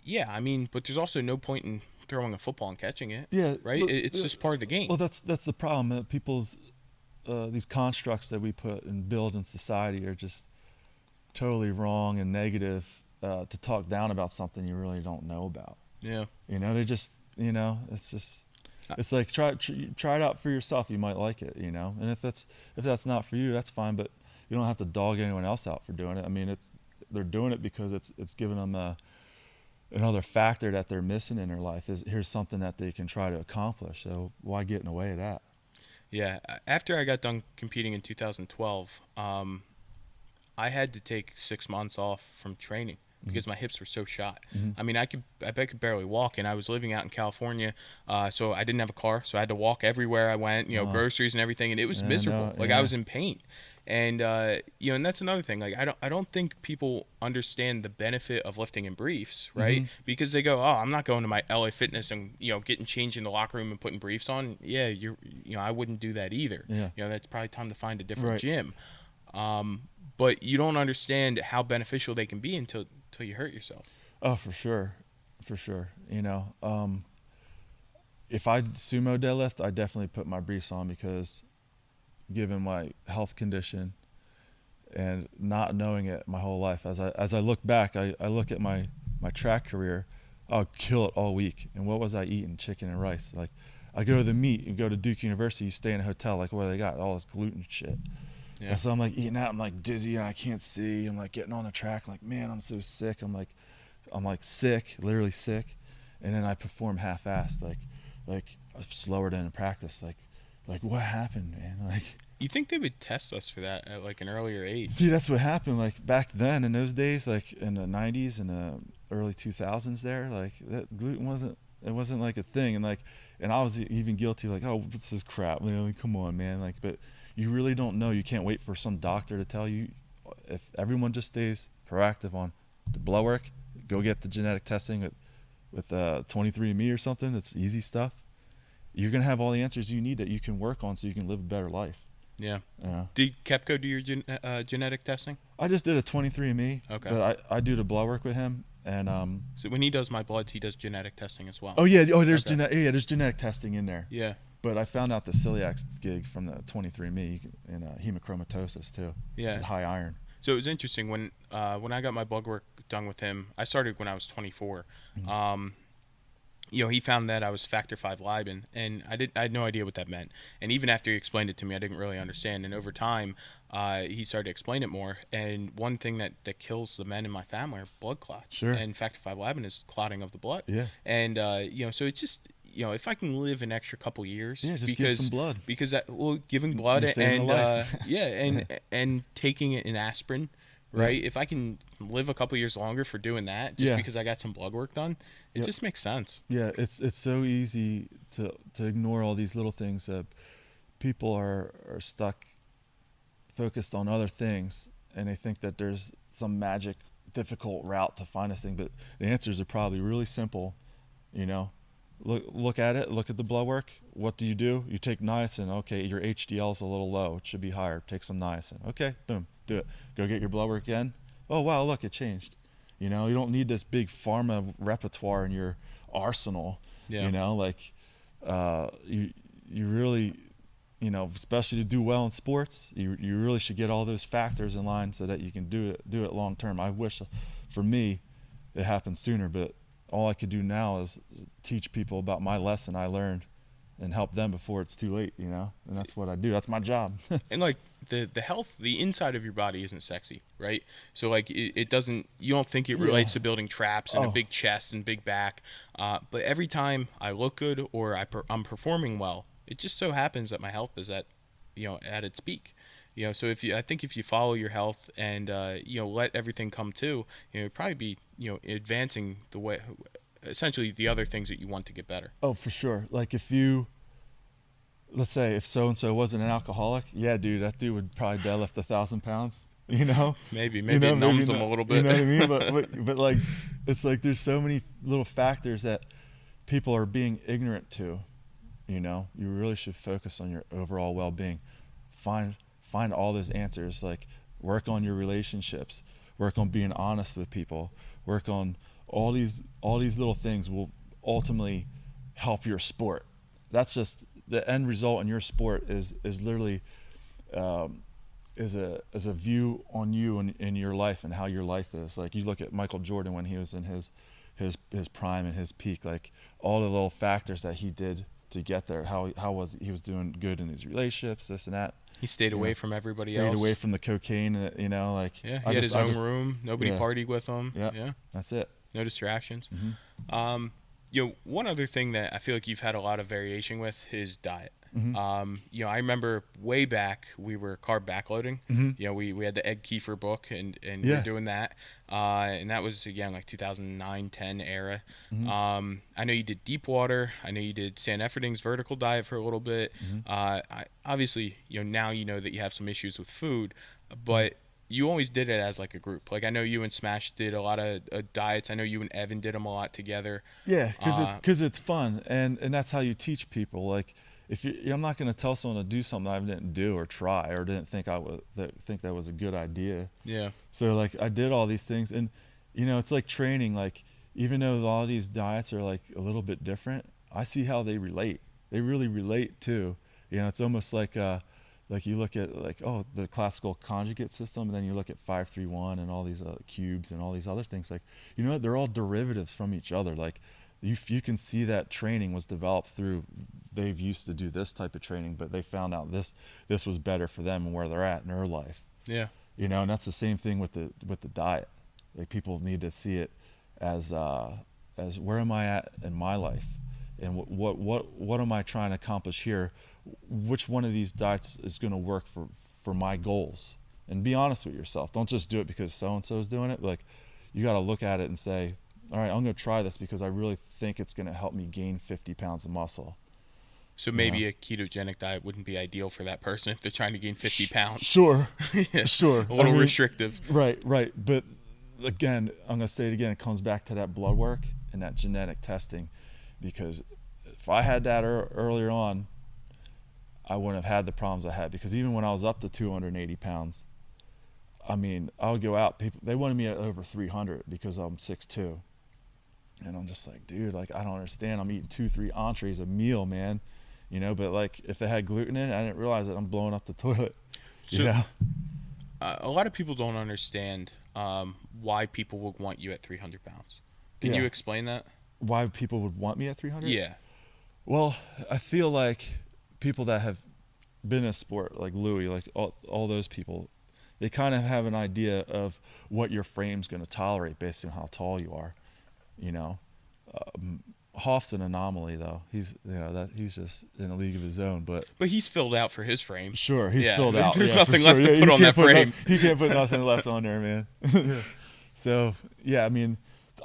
Yeah, I mean, but there's also no point in throwing a football and catching it. Yeah, Right? It's just part of the game. Well, that's the problem. People's these constructs that we put and build in society are just totally wrong and negative to talk down about something you really don't know about. Yeah. They just, it's just, it's like try it out for yourself. You might like it, and if that's not for you, that's fine. But you don't have to dog anyone else out for doing it. I mean, they're doing it because it's giving them another factor that they're missing in their life. Is here's something that they can try to accomplish. So why get in the way of that? Yeah. After I got done competing in 2012, I had to take 6 months off from training because my hips were so shot. Mm-hmm. I mean, I could barely walk, and I was living out in California, so I didn't have a car, so I had to walk everywhere I went, groceries and everything, and it was miserable. I was in pain. And and that's another thing. Like I don't think people understand the benefit of lifting in briefs, right? Mm-hmm. Because they go, "Oh, I'm not going to my LA Fitness and getting changed in the locker room and putting briefs on." Yeah, I wouldn't do that either. Yeah. That's probably time to find a different Right. gym. But you don't understand how beneficial they can be until you hurt yourself. Oh, for sure. If I sumo deadlift, I definitely put my briefs on because, given my health condition and not knowing it my whole life, as I look back, I look at my track career, I'll kill it all week. And what was I eating? Chicken and rice. Like, I go to the meet and go to Duke University, you stay in a hotel, like what do they got? All this gluten shit. Yeah. And so I'm like eating out, I'm like dizzy and I can't see. I'm like getting on the track, like, man, I'm so sick. I'm like sick, literally sick. And then I perform half-assed, like I was slower than in practice. Like what happened, man? Like, You think they would test us for that at like an earlier age? see, that's what happened. Like back then, in those days, like in the 90s and the early 2000s, there, like that gluten wasn't like a thing, and I was even guilty, like, oh, this is crap, like, come on, man, like, but you really don't know. You can't wait for some doctor to tell you. If everyone just stays proactive on the blood work, go get the genetic testing with 23andMe or something. It's easy stuff. You're gonna have all the answers you need that you can work on, so you can live a better life. Yeah. Yeah. Did Kepko do your genetic testing? I just did a 23andMe, Okay. but I do the blood work with him, and So when he does my bloods, he does genetic testing as well. oh yeah, there's Okay. there's genetic testing in there. Yeah. But I found out the celiac gig from the 23andMe and hemochromatosis too. Yeah. Which is high iron. So it was interesting when I got my blood work done with him. I started when I was 24. Mm-hmm. He found that I was factor V Leiden, and I had no idea what that meant. And even after he explained it to me, I didn't really understand. And over time, he started to explain it more. And one thing that kills the men in my family are blood clots. Sure. And factor V Leiden is clotting of the blood. Yeah. And so it's just, if I can live an extra couple years, Yeah, just because give some blood. because giving blood You're saving and a life. and taking it in asprin. Right, if I can live a couple years longer for doing that, just because I got some blood work done, it just makes sense. Yeah, it's so easy to ignore all these little things that people are stuck focused on other things, and they think that there's some magic difficult route to find this thing, but the answers are probably really simple. Look at it, look at the blood work. What do? You take niacin. Okay, your HDL is a little low, it should be higher. Take some niacin. Okay, boom, do it. Go get your blood work again. Oh wow, look, it changed. You don't need this big pharma repertoire in your arsenal. Yeah. You really, especially to do well in sports, you really should get all those factors in line so that you can do it long term. I wish, for me, it happened sooner, but all I could do now is teach people about my lesson I learned and help them before it's too late, and that's what I do. That's my job. And like the health, the inside of your body isn't sexy, right? So like it doesn't, you don't think it relates to building traps and a big chest and big back. But every time I look good or I'm performing well, it just so happens that my health is at its peak. So I think if you follow your health and let everything come to, it'd probably be advancing the way, essentially the other things that you want to get better. Oh, for sure. Like let's say if so and so wasn't an alcoholic, yeah, dude, that dude would probably deadlift 1,000 pounds. Maybe it numbs them a little bit. You know what I mean? But like, it's like there's so many little factors that people are being ignorant to. You really should focus on your overall well-being. Find all those answers. Like, work on your relationships. Work on being honest with people. Work on all these little things will ultimately help your sport. That's just the end result in your sport is literally is a view on you and in your life and how your life is. Like you look at Michael Jordan when he was in his prime and his peak, like all the little factors that he did to get there, how was he was doing good in his relationships, this and that. He stayed away from everybody Stayed else. away from the cocaine, you know, like Yeah, he had his own room. Nobody partied with him. Yeah, yeah, that's it. No distractions. Mm-hmm. One other thing that I feel like you've had a lot of variation with is diet. Mm-hmm. I remember way back we were carb backloading. Mm-hmm. We had the Ed Kiefer book and Yeah. we're doing that. And that was again like 2009-10 era. Mm-hmm. I know you did deep water. I know you did Sam Efferding's vertical diet for a little bit. Mm-hmm. Obviously, now you know that you have some issues with food, but you always did it as like a group. Like I know you and Smash did a lot of diets. I know you and Evan did them a lot together. Yeah, because it's fun, and that's how you teach people. Like if I'm not going to tell someone to do something I didn't do or try or didn't think think that was a good idea. Yeah. So like I did all these things, and it's like training. Like even though all these diets are like a little bit different, I see how they relate. They really relate too. It's almost like you look at like the classical conjugate system, and then you look at 5-3-1 and all these cubes and all these other things. Like they're all derivatives from each other. Like you can see that training was developed through they've used to do this type of training, but they found out this was better for them and where they're at in their life. Yeah. And that's the same thing with the diet. Like people need to see it as where am I at in my life, and what am I trying to accomplish here? Which one of these diets is going to work for my goals? And be honest with yourself. Don't just do it because so and so is doing it. Like you got to look at it and say, all right, I'm going to try this because I really think it's going to help me gain 50 pounds of muscle. So maybe a ketogenic diet wouldn't be ideal for that person if they're trying to gain 50 pounds. Sure. Yeah. Sure. A little restrictive. Right. But again, I'm going to say it again. It comes back to that blood work and that genetic testing, because if I had that earlier on, I wouldn't have had the problems I had. Because even when I was up to 280 pounds, I mean, I would go out. They wanted me at over 300 because I'm 6'2". And I'm just like, dude, like, I don't understand. I'm eating 2-3 entrees a meal, man. But like if it had gluten in it, I didn't realize that I'm blowing up the toilet. So a lot of people don't understand why people would want you at 300 pounds. Can you explain that? Why people would want me at 300? Yeah. Well, I feel like people that have been in sport, like Louis, like all those people, they kind of have an idea of what your frame's going to tolerate based on how tall you are. Hoff's an anomaly, though. He's he's just in a league of his own. But he's filled out for his frame. Sure, he's filled out. There's nothing left to put on that frame. You can't put nothing left on there, man. So I mean,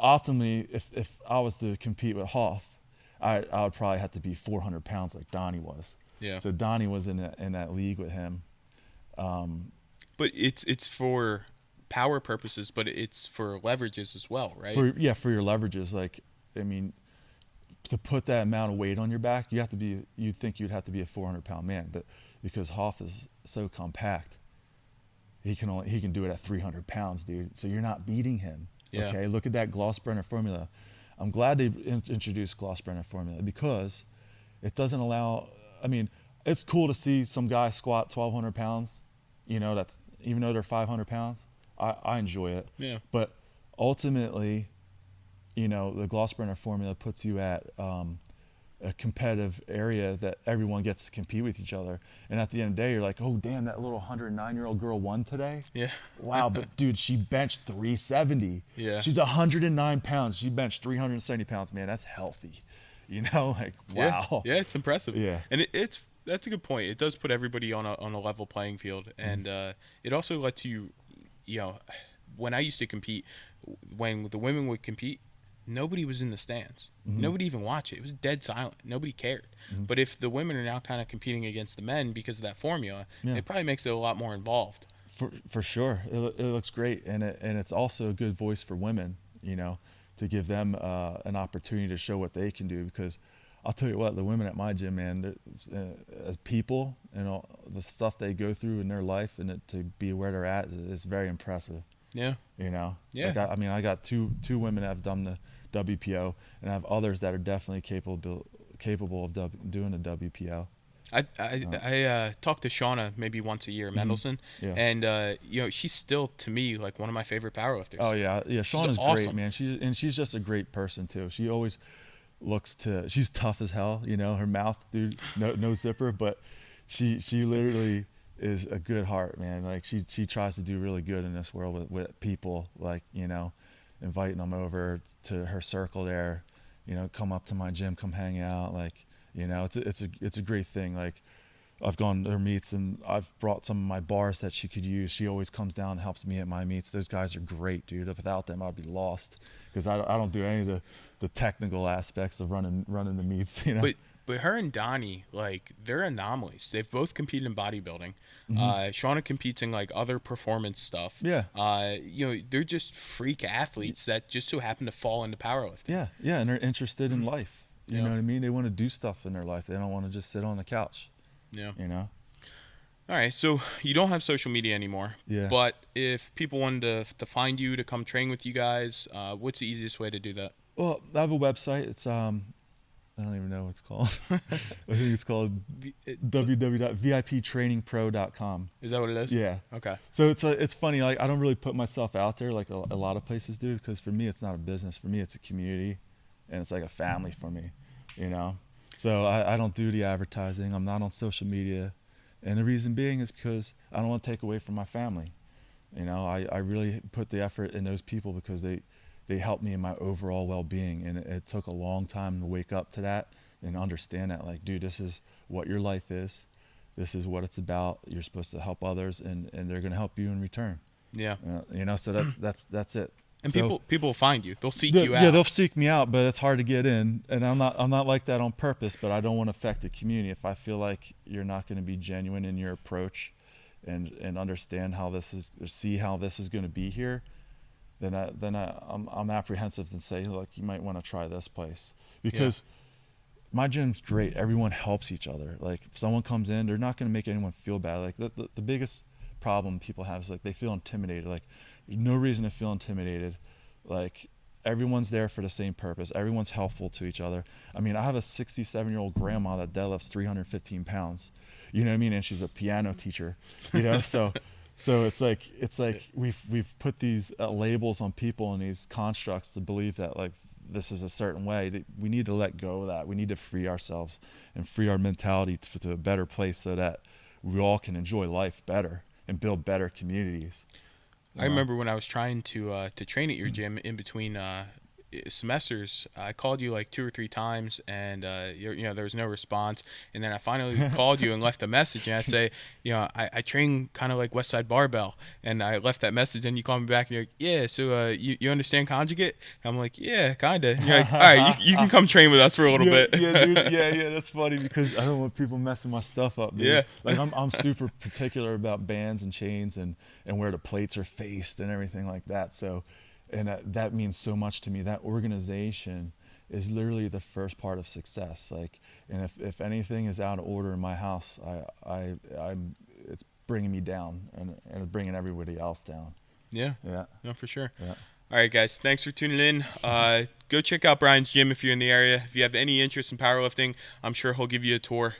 optimally, if I was to compete with Hoff, I would probably have to be 400 pounds like Donnie was. Yeah. So Donnie was in that league with him. But it's for power purposes, but it's for leverages as well, right? For your leverages. Like, I mean, to put that amount of weight on your back, you'd think you'd have to be a 400-pound man, but because Hoff is so compact, he can do it at 300 pounds, dude. So you're not beating him. Yeah. Okay, look at that Glossbrenner formula. I'm glad they introduced Glossbrenner formula because it doesn't allow. I mean, it's cool to see some guy squat 1,200 pounds. That's even though they're 500 pounds. I enjoy it. Yeah. But ultimately, the Glossbrenner formula puts you at a competitive area that everyone gets to compete with each other. And at the end of the day, you're like, oh, damn, that little 109-year-old girl won today? Yeah. Wow, but dude, she benched 370. Yeah. She's 109 pounds. She benched 370 pounds, man. That's healthy. Like, wow. Yeah, it's impressive. Yeah. And that's a good point. It does put everybody on a level playing field. And it also lets you, when I used to compete, when the women would compete, nobody was in the stands. Mm-hmm. Nobody even watched it. It was dead silent. Nobody cared. Mm-hmm. But if the women are now kind of competing against the men because of that formula, it probably makes it a lot more involved. For sure. It looks great. And it's also a good voice for women, to give them an opportunity to show what they can do. Because I'll tell you what, the women at my gym, man, as people and all the stuff they go through in their life and to be where they're at is very impressive. Yeah. Yeah. Like I got two women that have done the WPO, and I have others that are definitely capable capable of doing a WPO. I talk to Shauna maybe once a year, Mendelson, Yeah. and she's still to me like one of my favorite powerlifters. Oh yeah. Sean is awesome. great, man. She's just a great person too. She always she's tough as hell. Her mouth, dude, no zipper, but she literally is a good heart, man. Like she tries to do really good in this world with people, like inviting them over to her circle there, come up to my gym, come hang out, like it's a great thing. Like I've gone to her meets and I've brought some of my bars that she could use. She always comes down and helps me at my meets. Those guys are great, dude. Without them, I'd be lost because I don't do any of the technical aspects of running the meets. But her and Donnie, like, they're anomalies. They've both competed in bodybuilding. Shauna competes in like other performance stuff. Yeah. They're just freak athletes that just so happen to fall into powerlifting. Yeah, and they're interested in life. You know what I mean? They want to do stuff in their life. They don't want to just sit on the couch. Yeah. All right, so you don't have social media anymore. Yeah. But if people wanted to find you, to come train with you guys, what's the easiest way to do that? Well, I have a website. It's I don't even know what it's called. I think it's called www.viptrainingpro.com. Is that what it is? Yeah. Okay. So it's funny. Like I don't really put myself out there like a lot of places do, because for me it's not a business. For me it's a community, and it's like a family for me. So I don't do the advertising. I'm not on social media, and the reason being is because I don't want to take away from my family. I really put the effort in those people because they helped me in my overall well-being, and it took a long time to wake up to that and understand that, like, dude, this is what your life is, this is what it's about. You're supposed to help others, and they're going to help you in return. Yeah. So that's it. And so, people will find you. They'll seek you out. Yeah, they'll seek me out, but it's hard to get in, and I'm not like that on purpose. But I don't want to affect the community. If I feel like you're not going to be genuine in your approach, and understand how this is, or see how this is going to be here, then I'm apprehensive and say, look, you might want to try this place, because my gym's great. Everyone helps each other. Like if someone comes in, they're not going to make anyone feel bad. Like the biggest problem people have is like they feel intimidated. Like there's no reason to feel intimidated. Like everyone's there for the same purpose. Everyone's helpful to each other. I mean, I have a 67-year-old grandma that deadlifts 315 pounds. You know what I mean? And she's a piano teacher. So it's like we've put these labels on people and these constructs to believe that like this is a certain way. We need to let go of that. We need to free ourselves and free our mentality to a better place, so that we all can enjoy life better and build better communities. I remember when I was trying to train at your gym in between semesters, I called you like 2 or 3 times, and there was no response. And then I finally called you and left a message, and I say, I train kind of like Westside Barbell, and I left that message, and you called me back, and you're like, yeah, so you understand conjugate? And I'm like, yeah, kind of. You're like, all right, you can come train with us for a little bit. Yeah, dude, yeah, that's funny, because I don't want people messing my stuff up, dude. Yeah. Like I'm super particular about bands and chains and where the plates are faced and everything like that. So, and that means so much to me. That organization is literally the first part of success. Like, and if anything is out of order in my house, it's bringing me down, and it's bringing everybody else down. Yeah. Yeah. No, for sure. Yeah. All right, guys. Thanks for tuning in. Go check out Brian's gym if you're in the area. If you have any interest in powerlifting, I'm sure he'll give you a tour.